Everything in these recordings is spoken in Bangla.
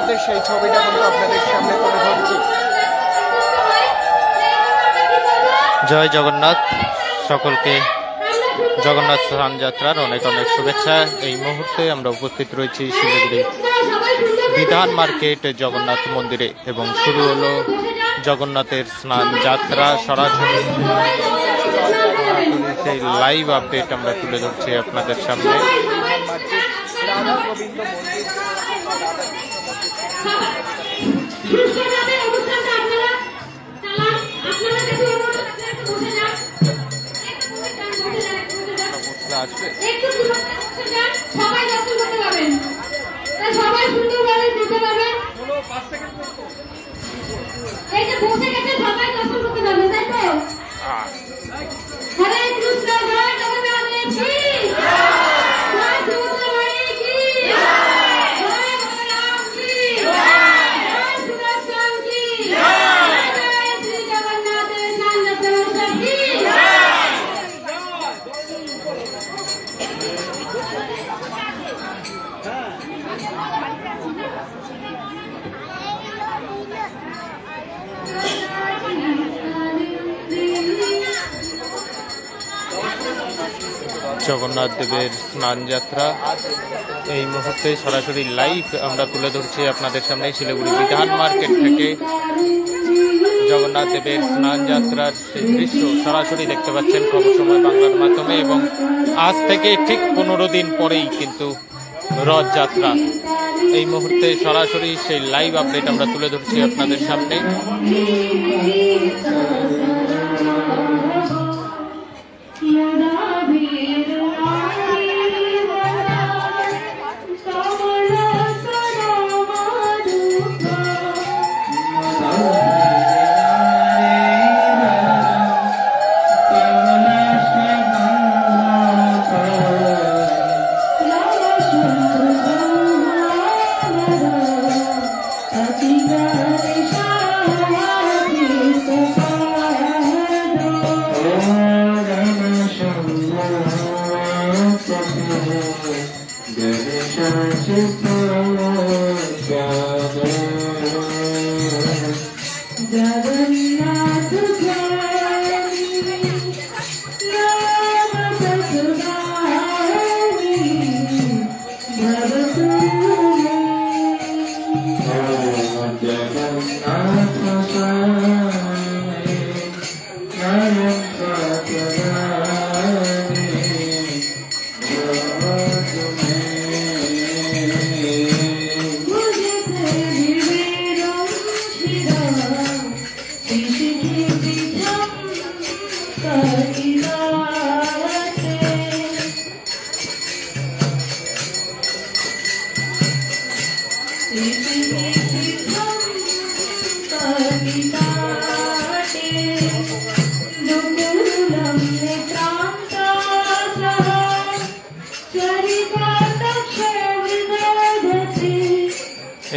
মধ্যে সেই ছবিটা কিন্তু আপনাদের সামনে তুলে ধরছি। জয় জগন্নাথ, সকলকে জগন্নাথ স্নান যাত্রার অনেক অনেক শুভেচ্ছা। এই মুহূর্তে আমরা উপস্থিত রয়েছি শিলিগুড়ি বিধান মার্কেট জগন্নাথ মন্দিরে এবং শুরু হলো জগন্নাথের স্নান যাত্রা। সরাসরি সেই লাইভ আপডেট আমরা তুলে ধরছি আপনাদের সামনে। জগন্নাথ দেবের স্নান যাত্রা এই মুহূর্তে সরাসরি লাইভ আমরা তুলে ধরছি আপনাদের সামনে শিলিগুড়ি বিধান মার্কেট থেকে। জগন্নাথ দেবের স্নান যাত্রার সেই দৃশ্য সরাসরি দেখতে পাচ্ছেন খবর সময় বাংলার মাধ্যমে। এবং আজ থেকে ঠিক 15 দিন পরেই কিন্তু রথযাত্রা। এই মুহূর্তে সরাসরি সেই লাইভ আপডেট আমরা তুলে ধরছি আপনাদের সামনে।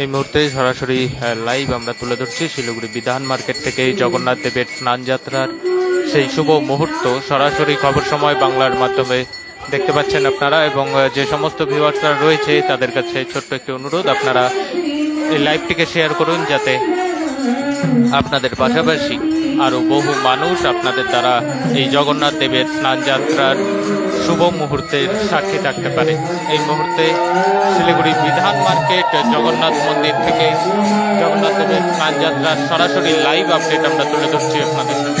এই মুহূর্তে সরাসরি লাইভ আমরা তুলে ধরছি শিলিগুড়ি বিধান মার্কেট থেকে জগন্নাথ দেবের স্নান যাত্রার সেই শুভ মুহূর্ত সরাসরি খবর সময় বাংলার মাধ্যমে দেখতে পাচ্ছেন আপনারা। এবং যে সমস্ত ভিউয়ার্সরা রয়েছে তাদের কাছে ছোট্ট একটি অনুরোধ, আপনারা এই লাইভটিকে শেয়ার করুন যাতে আপনাদের পাশাপাশি আরো বহু মানুষ আপনাদের দ্বারা এই জগন্নাথ দেবের স্নান যাত্রার শুভ মুহূর্তের সাক্ষী থাকতে পারে। এই মুহূর্তে শিলিগুড়ি বিধান মার্কেট জগন্নাথ মন্দির থেকে জগন্নাথ দেবের স্নান যাত্রার সরাসরি লাইভ আপডেট আমরা তুলে ধরছি আপনাদের সামনে।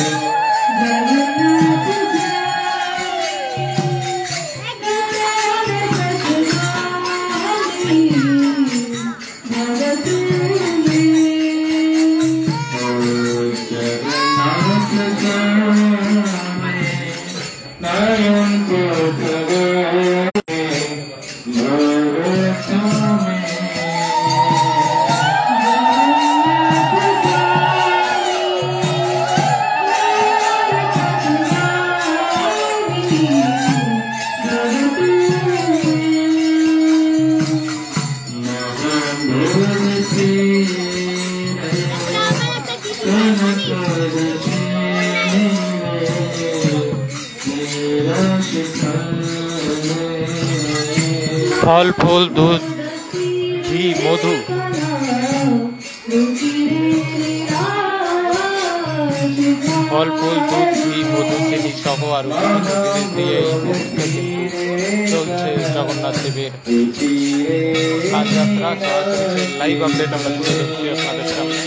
ফল ফুল দুধ ঘি ঘি মধু ফল ফুল দুধ ঘি মধু চিনি সহ আরো বিভিন্ন জিনিস দিয়ে এই মুহূর্তে চলছে জগন্নাথ দেবের স্নানযাত্রা। সরাসরি লাইভ আপডেট আমরা তুলে ধরছি আপনাদের সামনে।